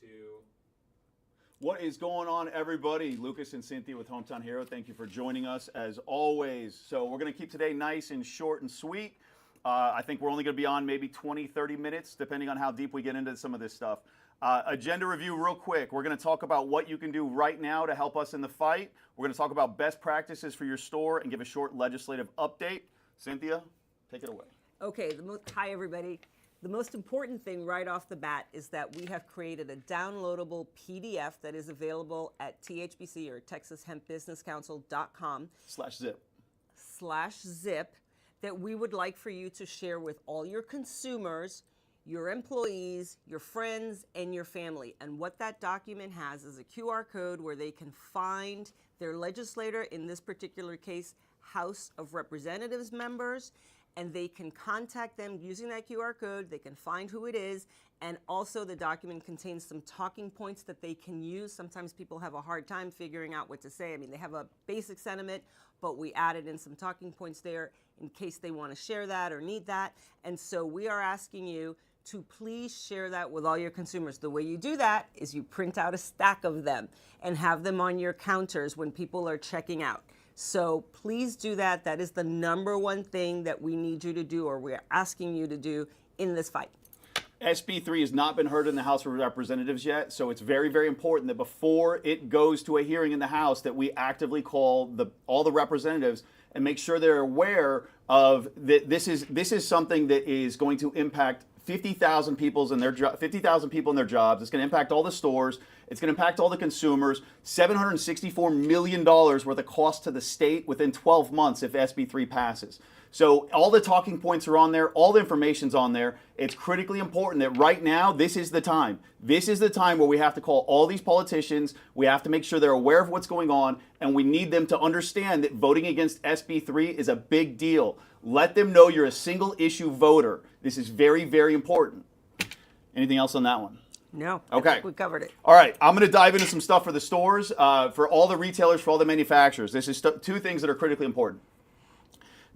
2. What is going on, everybody? Lukas and Cynthia with Hometown Hero. Thank you for joining us as always. So we're going to keep today nice and short and sweet. I think we're only going to be on maybe 20, 30 minutes, depending on how deep we get into some of this stuff. Agenda review real quick. We're going to talk about what you can do right now to help us in the fight. We're going to talk about best practices for your store and give a short legislative update. Cynthia, take it away. Okay, hi everybody. The most important thing right off the bat is that we have created a downloadable PDF that is available at THBC or TexasHempBusinessCouncil.com/zip that we would like for you to share with all your consumers, your employees, your friends, and your family. And what that document has is a QR code where they can find their legislator, in this particular case, House of Representatives members, and they can contact them using that QR code. They can find who it is, and also the document contains some talking points that they can use. Sometimes people have a hard time figuring out what to say. I mean, they have a basic sentiment, but we added in some talking points there in case they want to share that or need that. And so we are asking you to please share that with all your consumers. The way you do that is you print out a stack of them and have them on your counters when people are checking out. So please do that. That is the number one thing that we need you to do, or we're asking you to do in this fight. SB 3 has not been heard in the House of Representatives yet, so it's very, very important that before it goes to a hearing in the House that we actively call all the representatives and make sure they're aware of that this is something that is going to impact 50,000 people in their jobs. It's going to impact all the stores. It's going to impact all the consumers. $764 million worth of cost to the state within 12 months if SB 3 passes. So all the talking points are on there. All the information's on there. It's critically important that right now, this is the time. This is the time where we have to call all these politicians. We have to make sure they're aware of what's going on, and we need them to understand that voting against SB 3 is a big deal. Let them know you're a single issue voter. This is very, very important. Anything else on that one? No. Okay. I think we covered it. All right. I'm going to dive into some stuff for the stores, for all the retailers, for all the manufacturers. This is two things that are critically important.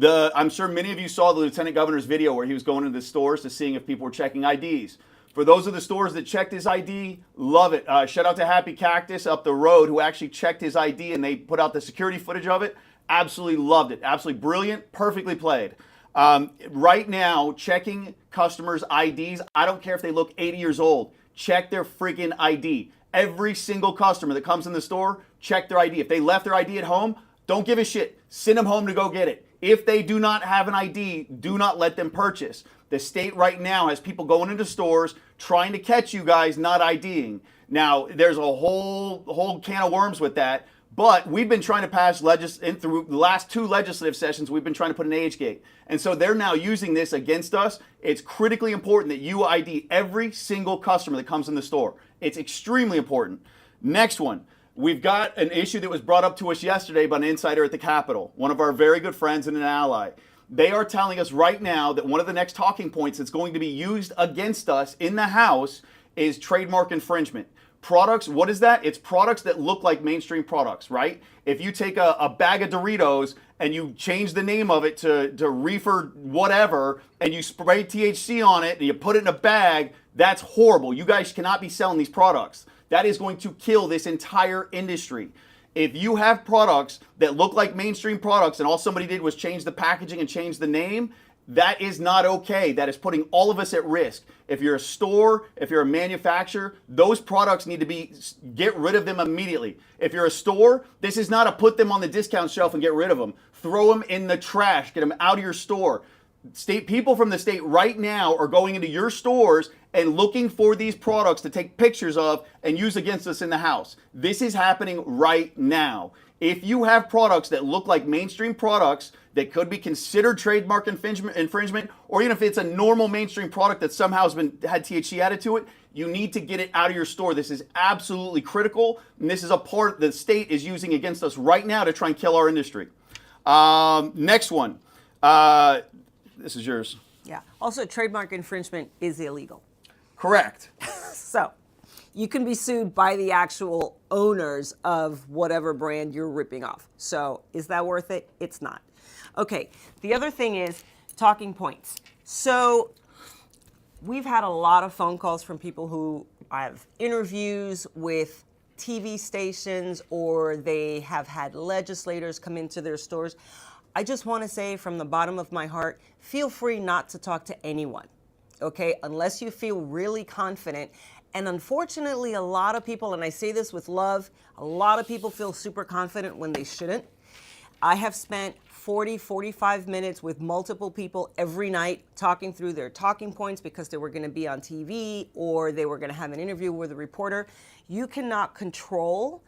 I'm sure many of you saw the Lieutenant Governor's video where he was going into the stores to seeing if people were checking IDs. For those of the stores that checked his ID, love it. Shout out to Happy Cactus up the road who actually checked his ID and they put out the security footage of it. Absolutely loved it. Absolutely brilliant. Perfectly played. Right now, checking customers' IDs, I don't care if they look 80 years old, check their freaking ID. Every single customer that comes in the store, check their ID. If they left their ID at home, don't give a shit. Send them home to go get it. If they do not have an ID, do not let them purchase. The state right now has people going into stores trying to catch you guys not IDing. Now, there's a whole can of worms with that. But we've been trying to pass through the last 2 legislative sessions, we've been trying to put an age gate. And so they're now using this against us. It's critically important that you ID every single customer that comes in the store. It's extremely important. Next one, we've got an issue that was brought up to us yesterday by an insider at the Capitol, one of our very good friends and an ally. They are telling us right now that one of the next talking points that's going to be used against us in the House is trademark infringement. Products, what is that? It's products that look like mainstream products, right? If you take a bag of Doritos and you change the name of it to reefer whatever, and you spray THC on it and you put it in a bag, that's horrible. You guys cannot be selling these products. That is going to kill this entire industry. If you have products that look like mainstream products and all somebody did was change the packaging and change the name, that is not okay. That is putting all of us at risk. If you're a store, if you're a manufacturer, those products need to get rid of them immediately. If you're a store, this is not a put them on the discount shelf and get rid of them. Throw them in the trash. Get them out of your store. People from the state right now are going into your stores and looking for these products to take pictures of and use against us in the House. This is happening right now. If you have products that look like mainstream products that could be considered trademark infringement, or even if it's a normal mainstream product that somehow had THC added to it, you need to get it out of your store. This is absolutely critical, and this is a part the state is using against us right now to try and kill our industry. Next one. This is yours. Yeah. Also, trademark infringement is illegal. Correct. So you can be sued by the actual owners of whatever brand you're ripping off. So is that worth it? It's not. Okay. The other thing is talking points. So we've had a lot of phone calls from people who have interviews with TV stations, or they have had legislators come into their stores. I just want to say from the bottom of my heart, feel free not to talk to anyone, okay, unless you feel really confident. And unfortunately, a lot of people, and I say this with love, a lot of people feel super confident when they shouldn't. I have spent 40, 45 minutes with multiple people every night talking through their talking points because they were going to be on TV or they were going to have an interview with a reporter. You cannot control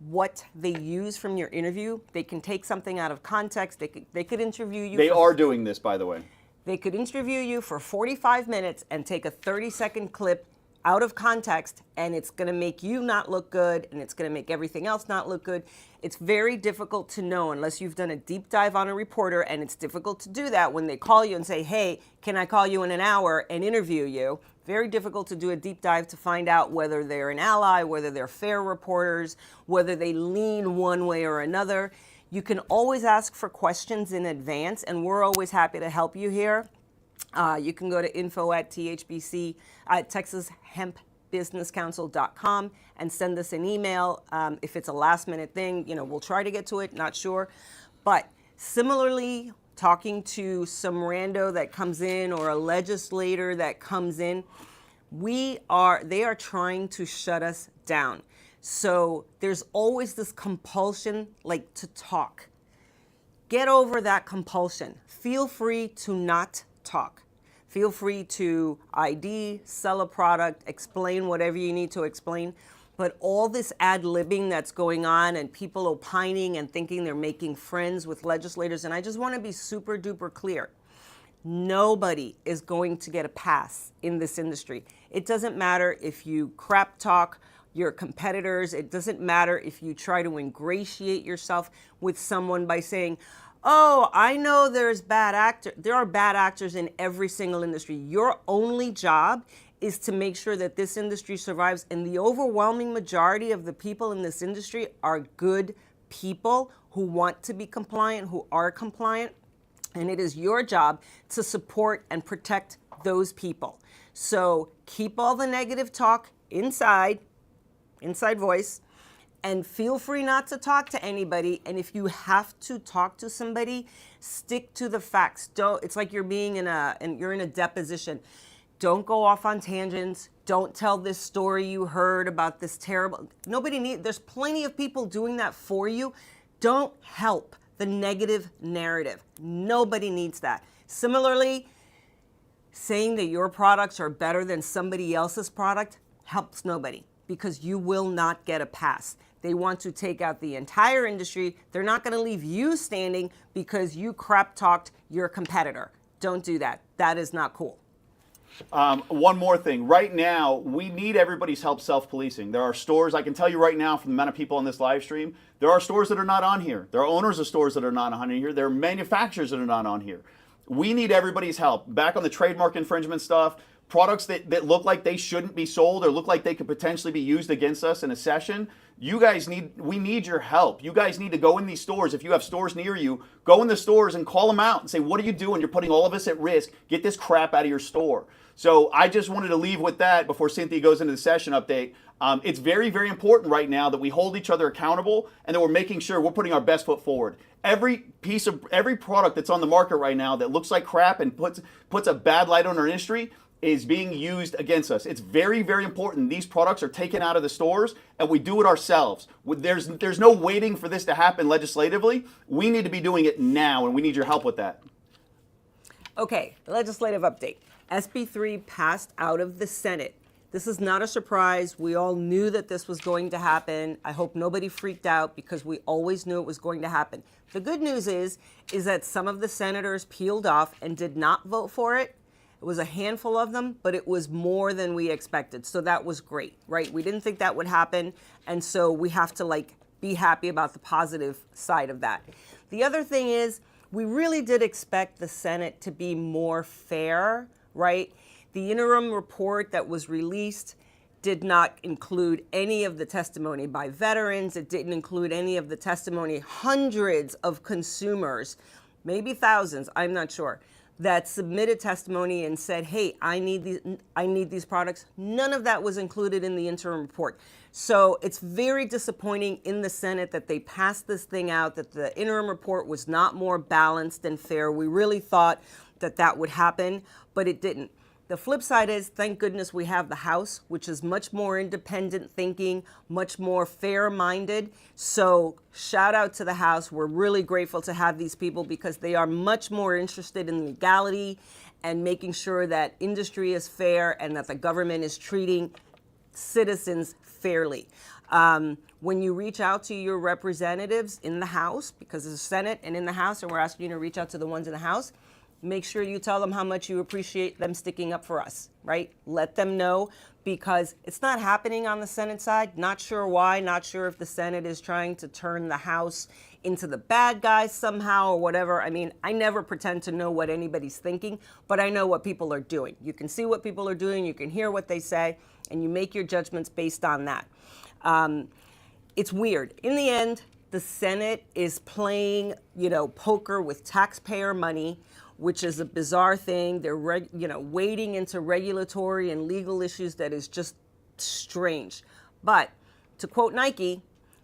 what they use from your interview. They can take something out of context. They could interview you. They are doing this, by the way. They could interview you for 45 minutes and take a 30-second clip out of context, and it's going to make you not look good, and it's going to make everything else not look good. It's very difficult to know unless you've done a deep dive on a reporter, and it's difficult to do that when they call you and say, hey, can I call you in an hour and interview you? Very difficult to do a deep dive to find out whether they're an ally, whether they're fair reporters, whether they lean one way or another. You can always ask for questions in advance, and we're always happy to help you here. You can go to info@THBC at TexasHempBusinessCouncil.com and send us an email. If it's a last minute thing, we'll try to get to it, not sure. But similarly, talking to some rando that comes in or a legislator that comes in, they are trying to shut us down. So there's always this compulsion, to talk. Get over that compulsion. Feel free to not talk. Feel free to ID, sell a product, explain whatever you need to explain. But all this ad-libbing that's going on and people opining and thinking they're making friends with legislators, and I just want to be super duper clear. Nobody is going to get a pass in this industry. It doesn't matter if you crap talk your competitors. It doesn't matter if you try to ingratiate yourself with someone by saying, oh, I know there are bad actors in every single industry. Your only job is to make sure that this industry survives. And the overwhelming majority of the people in this industry are good people who want to be compliant, who are compliant. And it is your job to support and protect those people. So keep all the negative talk inside voice. And feel free not to talk to anybody. And if you have to talk to somebody, stick to the facts. It's like you're in a deposition. Don't go off on tangents. Don't tell this story you heard about this terrible. There's plenty of people doing that for you. Don't help the negative narrative. Nobody needs that. Similarly, saying that your products are better than somebody else's product helps nobody, because you will not get a pass. They want to take out the entire industry. They're not going to leave you standing because you crap talked your competitor. Don't do that. That is not cool. One more thing. Right now, we need everybody's help self-policing. There are stores, I can tell you right now from the amount of people on this live stream, there are stores that are not on here. There are owners of stores that are not on here. There are manufacturers that are not on here. We need everybody's help. Back on the trademark infringement stuff, products that look like they shouldn't be sold or look like they could potentially be used against us in a session, we need your help. You guys need to go in these stores. If you have stores near you, go in the stores and call them out and say, what are you doing? You're putting all of us at risk. Get this crap out of your store. So I just wanted to leave with that before Cynthia goes into the session update. It's very, very important right now that we hold each other accountable and that we're making sure we're putting our best foot forward. Every product that's on the market right now that looks like crap and puts a bad light on our industry is being used against us. It's very, very important. These products are taken out of the stores and we do it ourselves. There's no waiting for this to happen legislatively. We need to be doing it now, and we need your help with that. Okay, legislative update. SB 3 passed out of the Senate. This is not a surprise. We all knew that this was going to happen. I hope nobody freaked out because we always knew it was going to happen. The good news is that some of the senators peeled off and did not vote for it. It was a handful of them, but it was more than we expected. So that was great, right? We didn't think that would happen. And so we have to be happy about the positive side of that. The other thing is we really did expect the Senate to be more fair, right? The interim report that was released did not include any of the testimony by veterans. It didn't include any of the testimony, hundreds of consumers, maybe thousands, I'm not sure, that submitted testimony and said, hey, I need these products. None of that was included in the interim report. So it's very disappointing in the Senate that they passed this thing out, that the interim report was not more balanced and fair. We really thought that that would happen, but it didn't. The flip side is, thank goodness we have the House, which is much more independent thinking, much more fair-minded. So shout out to the House. We're really grateful to have these people because they are much more interested in legality and making sure that industry is fair and that the government is treating citizens fairly. When you reach out to your representatives in the House, because it's the Senate and in the House, and we're asking you to reach out to the ones in the House, make sure you tell them how much you appreciate them sticking up for us, right? Let them know, because it's not happening on the Senate side. Not sure why, not sure if the Senate is trying to turn the House into the bad guys somehow or whatever. I mean, I never pretend to know what anybody's thinking, but I know what people are doing. You can see what people are doing, you can hear what they say, and you make your judgments based on that. It's weird. In the end, the Senate is playing, poker with taxpayer money, which is a bizarre thing. They're, wading into regulatory and legal issues that is just strange. But to quote Nike,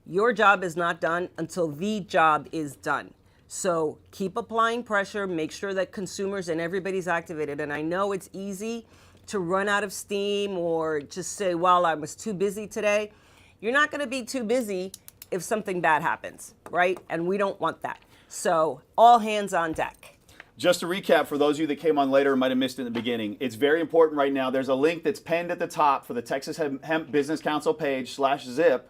your job is not done until the job is done. So keep applying pressure, make sure that consumers and everybody's activated. And I know it's easy to run out of steam or just say, well, I was too busy today. You're not going to be too busy if something bad happens, right? And we don't want that. So all hands on deck. Just to recap, for those of you that came on later and might have missed it in the beginning, it's very important right now. There's a link that's pinned at the top for the Texas Hemp Business Council page /zip.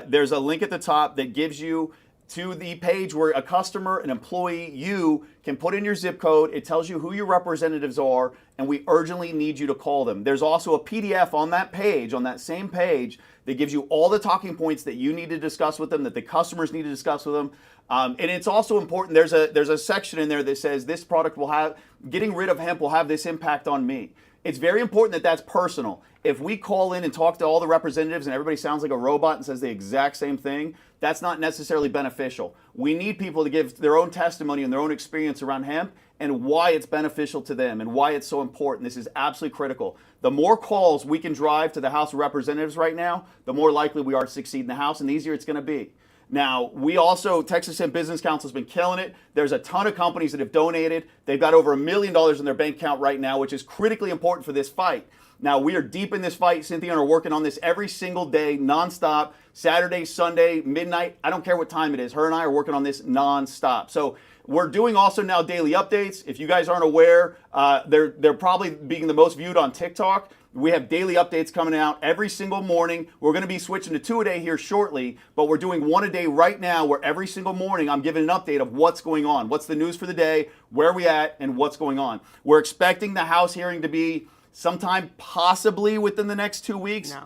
There's a link at the top that gives you to the page where a customer, an employee, you can put in your zip code. It tells you who your representatives are, and we urgently need you to call them. There's also a PDF on that page, on that same page, that gives you all the talking points that you need to discuss with them, that the customers need to discuss with them. And it's also important, there's a section in there that says this product will have, getting rid of hemp will have this impact on me. It's very important that that's personal. If we call in and talk to all the representatives and everybody sounds like a robot and says the exact same thing, that's not necessarily beneficial. We need people to give their own testimony and their own experience around hemp and why it's beneficial to them and why it's so important. This is absolutely critical. The more calls we can drive to the House of Representatives right now, the more likely we are to succeed in the House and the easier it's going to be. Now, we also, Texas Hemp Business Council has been killing it. There's a ton of companies that have donated. They've got over $1 million in their bank account right now, which is critically important for this fight. Now, we are deep in this fight. Cynthia and I are working on this every single day, nonstop, Saturday, Sunday, midnight. I don't care what time it is. Her and I are working on this nonstop. So we're doing also now daily updates. If you guys aren't aware, they're probably being the most viewed on TikTok. We have daily updates coming out every single morning. We're going to be switching to 2 a day here shortly, but we're doing 1 a day right now where every single morning I'm giving an update of what's going on, what's the news for the day, where we at, and what's going on. We're expecting the House hearing to be sometime possibly within the next 2 weeks. No,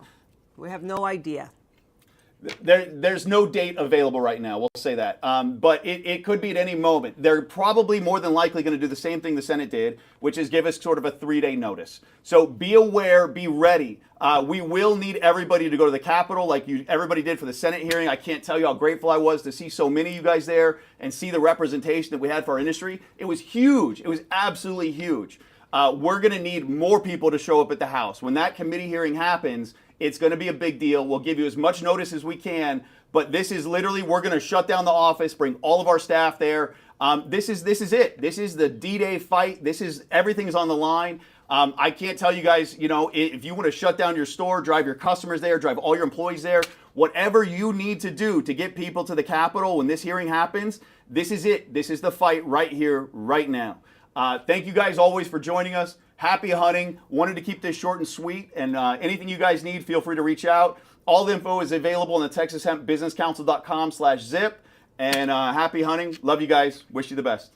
we have no idea. There's no date available right now, we'll say that. But it could be at any moment. They're probably more than likely going to do the same thing the Senate did, which is give us sort of a 3-day notice. So be aware, be ready. We will need everybody to go to the Capitol like everybody did for the Senate hearing. I can't tell you how grateful I was to see so many of you guys there and see the representation that we had for our industry. It was huge. It was absolutely huge. We're going to need more people to show up at the House. When that committee hearing happens, it's going to be a big deal. We'll give you as much notice as we can, but this is literally, we're going to shut down the office, bring all of our staff there. This is it. This is the D-Day fight. Everything's on the line. I can't tell you guys, if you want to shut down your store, drive your customers there, drive all your employees there, whatever you need to do to get people to the Capitol when this hearing happens, this is it. This is the fight right here, right now. Thank you guys always for joining us. Happy hunting. Wanted to keep this short and sweet. And anything you guys need, feel free to reach out. All the info is available on the TexasHempBusinessCouncil.com/zip. And happy hunting. Love you guys. Wish you the best.